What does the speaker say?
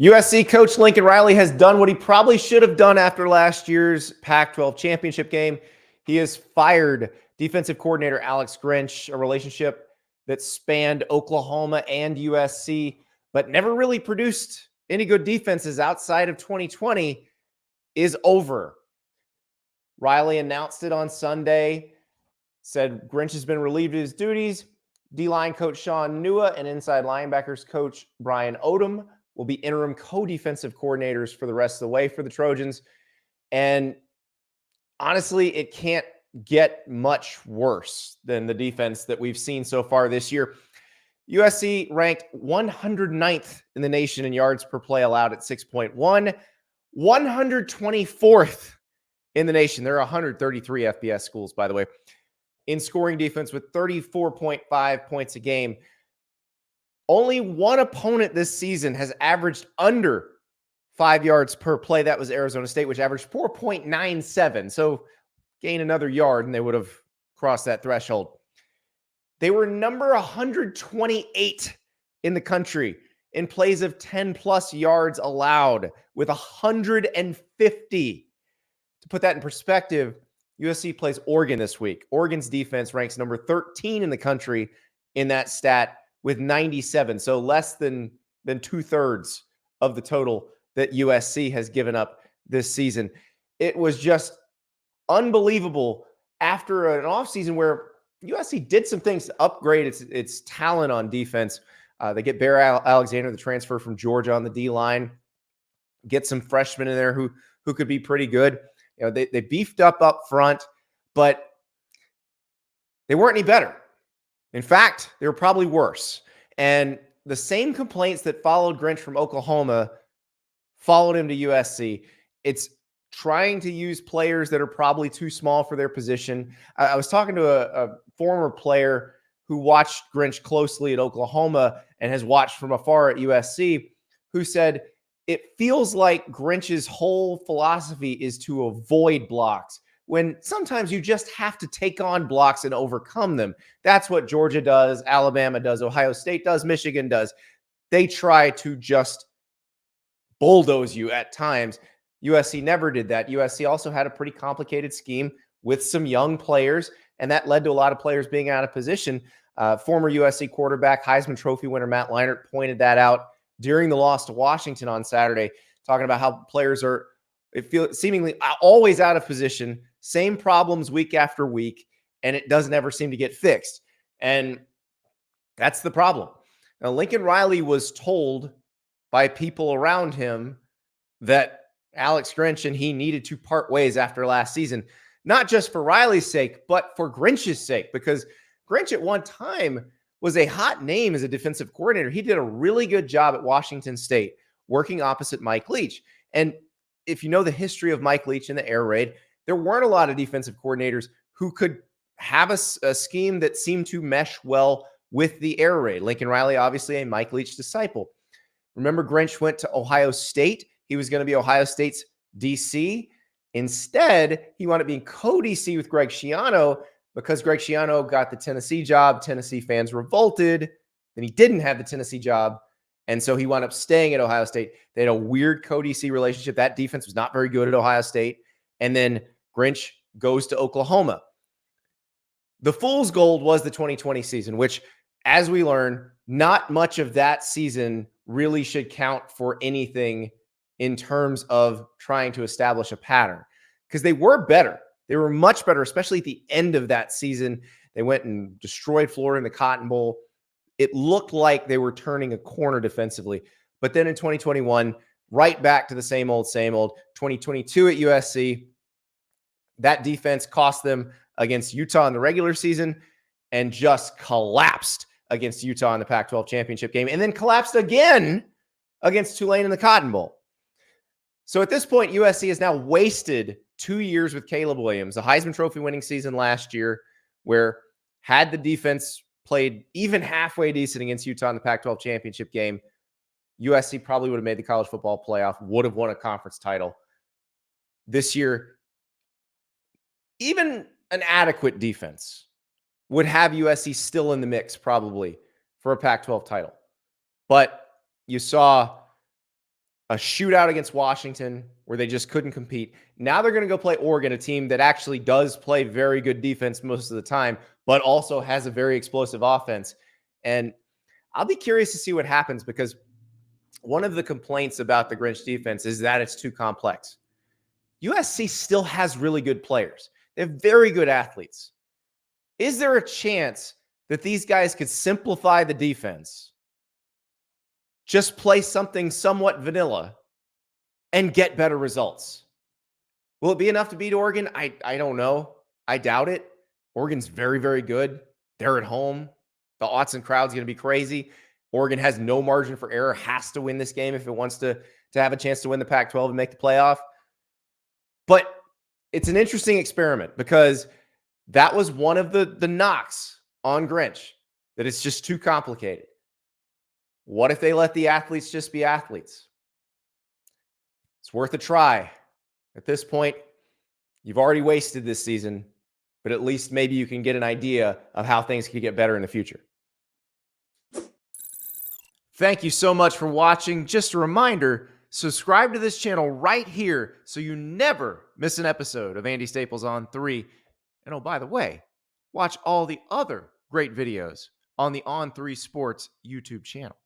USC coach Lincoln Riley has done what he probably should have done after last year's Pac-12 championship game. He has fired defensive coordinator Alex Grinch, a relationship that spanned Oklahoma and USC, but never really produced any good defenses outside of 2020, is over. Riley announced it on Sunday, said Grinch has been relieved of his duties. D-line coach Sean Nua and inside linebackers coach Brian Odom will be interim co-defensive coordinators for the rest of the way for the Trojans. And honestly, it can't get much worse than the defense that we've seen so far this year. USC ranked 109th in the nation in yards per play allowed at 6.1, 124th in the nation. There are 133 FBS schools, by the way, in scoring defense with 34.5 points a game. Only one opponent this season has averaged under 5 yards per play. That was Arizona State, which averaged 4.97. So gain another yard and they would have crossed that threshold. They were number 128 in the country in plays of 10 plus yards allowed with 150. To put that in perspective, USC plays Oregon this week. Oregon's defense ranks number 13 in the country in that stat with 97. So less than 2/3 of the total that USC has given up this season. It was just unbelievable after an offseason where USC did some things to upgrade its talent on defense. They get Bear Alexander, the transfer from Georgia, on the D-line. Get some freshmen in there who could be pretty good. You know, they beefed up front, but they weren't any better. In fact, they were probably worse. And the same complaints that followed Grinch from Oklahoma followed him to USC. It's trying to use players that are probably too small for their position. I was talking to a former player who watched Grinch closely at Oklahoma and has watched from afar at USC, who said, it feels like Grinch's whole philosophy is to avoid blocks, when sometimes you just have to take on blocks and overcome them. That's what Georgia does, Alabama does, Ohio State does, Michigan does. They try to just bulldoze you at times. USC never did that. USC also had a pretty complicated scheme with some young players, and that led to a lot of players being out of position. Former USC quarterback, Heisman Trophy winner Matt Leinart pointed that out during the loss to Washington on Saturday, talking about how players are seemingly always out of position, same problems week after week, and it doesn't ever seem to get fixed. And that's the problem. Now, Lincoln Riley was told by people around him that Alex Grinch and he needed to part ways after last season, not just for Riley's sake, but for Grinch's sake, because Grinch at one time was a hot name as a defensive coordinator. He did a really good job at Washington State, working opposite Mike Leach. And if you know the history of Mike Leach in the air raid, there weren't a lot of defensive coordinators who could have a scheme that seemed to mesh well with the air raid. Lincoln Riley, obviously a Mike Leach disciple. Remember, Grinch went to Ohio State. He was going to be Ohio State's DC. Instead, he wound up being co-DC with Greg Schiano. Because Greg Schiano got the Tennessee job, Tennessee fans revolted. Then he didn't have the Tennessee job, and so he wound up staying at Ohio State. They had a weird co-DC relationship. That defense was not very good at Ohio State. And then Grinch goes to Oklahoma. The fool's gold was the 2020 season, which, as we learn, not much of that season really should count for anything in terms of trying to establish a pattern, because they were better. They were much better, especially at the end of that season. They went and destroyed Florida in the Cotton Bowl. It looked like they were turning a corner defensively. But then in 2021, right back to the same old, 2022 at USC, that defense cost them against Utah in the regular season and just collapsed against Utah in the Pac-12 championship game, and then collapsed again against Tulane in the Cotton Bowl. So at this point, USC has now wasted 2 years with Caleb Williams, a Heisman Trophy winning season last year, where had the defense played even halfway decent against Utah in the Pac-12 championship game, USC probably would have made the college football playoff, would have won a conference title. This year, even an adequate defense would have USC still in the mix probably for a Pac-12 title. But you saw a shootout against Washington where they just couldn't compete. Now they're going to go play Oregon, a team that actually does play very good defense most of the time, but also has a very explosive offense. And I'll be curious to see what happens, because one of the complaints about the Grinch defense is that it's too complex. USC still has really good players. They have very good athletes. Is there a chance that these guys could simplify the defense, just play something somewhat vanilla, and get better results? Will it be enough to beat Oregon? I don't know. I doubt it. Oregon's very, very good. They're at home. The Autzen crowd's going to be crazy. Oregon has no margin for error, has to win this game if it wants to have a chance to win the Pac-12 and make the playoff. But it's an interesting experiment, because that was one of the knocks on Grinch, that it's just too complicated. What if they let the athletes just be athletes? It's worth a try. At this point, you've already wasted this season, but at least maybe you can get an idea of how things could get better in the future. Thank you so much for watching. Just a reminder, subscribe to this channel right here so you never miss an episode of Andy Staples On 3. And oh, by the way, watch all the other great videos on the On3 Sports YouTube channel.